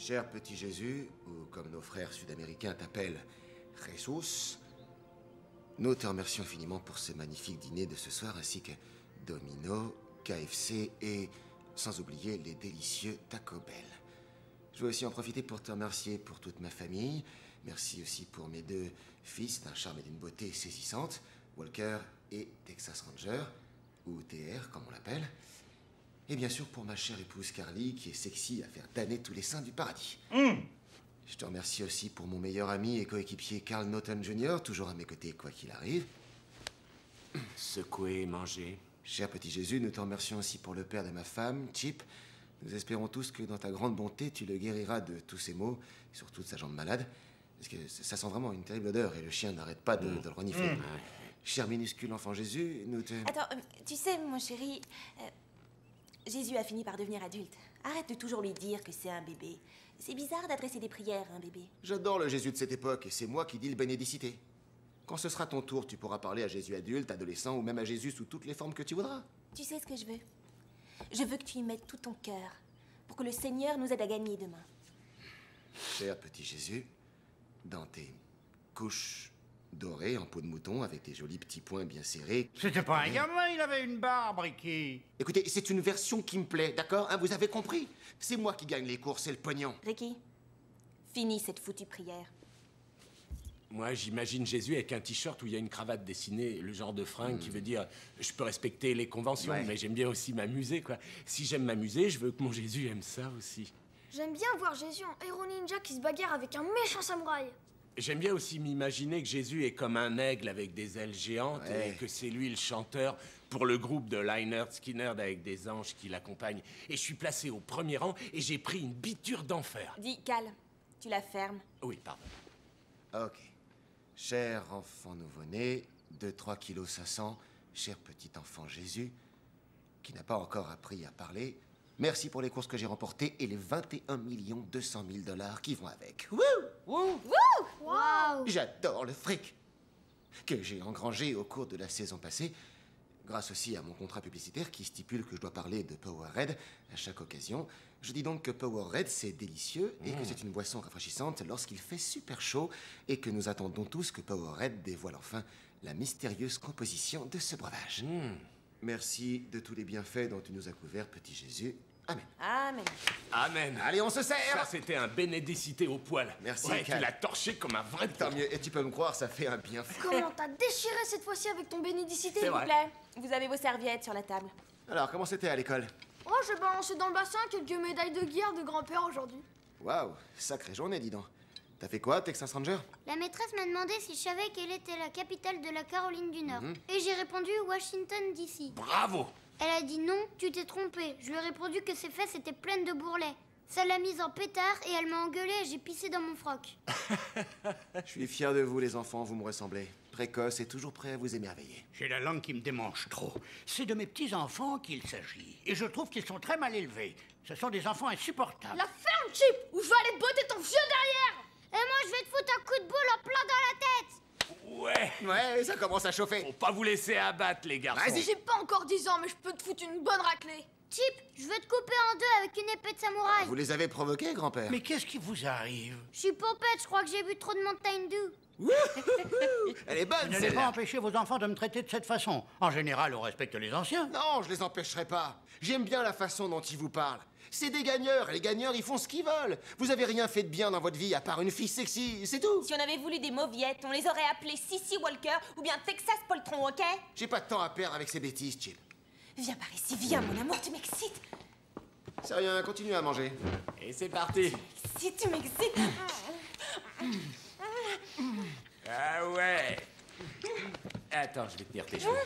Cher petit Jésus, ou comme nos frères sud-américains t'appellent, Jesus, nous te remercions infiniment pour ce magnifique dîner de ce soir, ainsi que Domino, KFC et, sans oublier, les délicieux Taco Bell. Je veux aussi en profiter pour te remercier pour toute ma famille. Merci aussi pour mes deux fils d'un charme et d'une beauté saisissante, Walker et Texas Ranger, ou TR comme on l'appelle. Et bien sûr pour ma chère épouse Carly, qui est sexy à faire damner tous les saints du paradis. Je te remercie aussi pour mon meilleur ami et coéquipier Carl Naughton Jr., toujours à mes côtés quoi qu'il arrive. Secouer et manger. Cher petit Jésus, nous te remercions aussi pour le père de ma femme, Chip. Nous espérons tous que dans ta grande bonté, tu le guériras de tous ses maux, et surtout de sa jambe malade. Parce que ça sent vraiment une terrible odeur et le chien n'arrête pas de le renifler. Cher minuscule enfant Jésus, nous te... Attends, tu sais, mon chéri, Jésus a fini par devenir adulte. Arrête de toujours lui dire que c'est un bébé. C'est bizarre d'adresser des prières à un bébé. J'adore le Jésus de cette époque et c'est moi qui dis le bénédicité. Quand ce sera ton tour, tu pourras parler à Jésus adulte, adolescent ou même à Jésus sous toutes les formes que tu voudras. Tu sais ce que je veux? Je veux que tu y mettes tout ton cœur pour que le Seigneur nous aide à gagner demain. Cher petit Jésus, dans tes couches dorées en peau de mouton avec tes jolis petits poings bien serrés... C'était pas un gamin, il avait une barbe, Ricky. Écoutez, c'est une version qui me plaît, d'accord, hein, vous avez compris? C'est moi qui gagne les courses et le pognon. Ricky, finis cette foutue prière. Moi, j'imagine Jésus avec un t-shirt où il y a une cravate dessinée, le genre de fringue qui veut dire je peux respecter les conventions, mais j'aime bien aussi m'amuser, quoi. Si j'aime m'amuser, je veux que mon Jésus aime ça aussi. J'aime bien voir Jésus en héros ninja qui se bagarre avec un méchant samouraï. J'aime bien aussi m'imaginer que Jésus est comme un aigle avec des ailes géantes et que c'est lui le chanteur pour le groupe de Lynyrd Skynyrd avec des anges qui l'accompagnent. Et je suis placé au premier rang et j'ai pris une biture d'enfer. Dis, Cal, tu la fermes. Oui, pardon. Ok. Cher enfant nouveau-né, de 3 kg 500, cher petit enfant Jésus, qui n'a pas encore appris à parler, merci pour les courses que j'ai remportées et les 21 200 000 $ qui vont avec. Wouh! Waouh! J'adore le fric que j'ai engrangé au cours de la saison passée, grâce aussi à mon contrat publicitaire qui stipule que je dois parler de Powerade à chaque occasion. Je dis donc que Powerade, c'est délicieux et que c'est une boisson rafraîchissante lorsqu'il fait super chaud et que nous attendons tous que Powerade dévoile enfin la mystérieuse composition de ce breuvage. Merci de tous les bienfaits dont tu nous as couverts, petit Jésus. Amen. Amen. Amen. Allez, on se sert! Ça, c'était un bénédicité au poil. Merci, Ouais, tu Cal. l'as torché comme un vrai Tant mieux, et tu peux me croire, ça fait un bien fou. Comment t'as déchiré cette fois-ci avec ton bénédicité? C'est S'il vous vrai. plaît, vous avez vos serviettes sur la table. Alors, comment c'était à l'école? Oh, j'ai balancé dans le bassin quelques médailles de guerre de grand-père aujourd'hui. Waouh, sacrée journée, dis donc. T'as fait quoi, Texas Ranger? La maîtresse m'a demandé si je savais quelle était la capitale de la Caroline du Nord. Et j'ai répondu Washington, D.C. Bravo. Elle a dit non, tu t'es trompé. Je lui ai répondu que ses fesses étaient pleines de bourrelets. Ça l'a mise en pétard et elle m'a engueulé et j'ai pissé dans mon froc. Je suis fier de vous, les enfants, vous me ressemblez. Précoce et toujours prêt à vous émerveiller. J'ai la langue qui me démange trop. C'est de mes petits-enfants qu'il s'agit. Et je trouve qu'ils sont très mal élevés. Ce sont des enfants insupportables. La ferme, Chip, ou je vais aller botter ton vieux derrière! Et moi, je vais te foutre un coup de boule en plein dans la tête. Ouais. Ouais, ça commence à chauffer. Faut pas vous laisser abattre, les garçons. Vas-y. J'ai pas encore 10 ans, mais je peux te foutre une bonne raclée. Chip, je veux te couper en deux avec une épée de samouraï. Vous les avez provoqués, grand-père? Mais qu'est-ce qui vous arrive? Je suis pompette, je crois que j'ai bu trop de Mountain Dew. Elle est bonne, Vous n'allez pas celle-là. empêcher vos enfants de me traiter de cette façon. En général, on respecte les anciens. Non, je les empêcherai pas. J'aime bien la façon dont ils vous parlent. C'est des gagneurs, et les gagneurs, ils font ce qu'ils veulent. Vous avez rien fait de bien dans votre vie, à part une fille sexy, c'est tout. Si on avait voulu des mauviettes, on les aurait appelés Sissy Walker ou bien Texas Poltron, ok? J'ai pas de temps à perdre avec ces bêtises, Chip. Viens par ici, viens, mon amour, tu m'excites. C'est rien, continuez à manger. Et c'est parti. Si tu m'excites. Ah ouais. Attends, je vais tenir tes cheveux.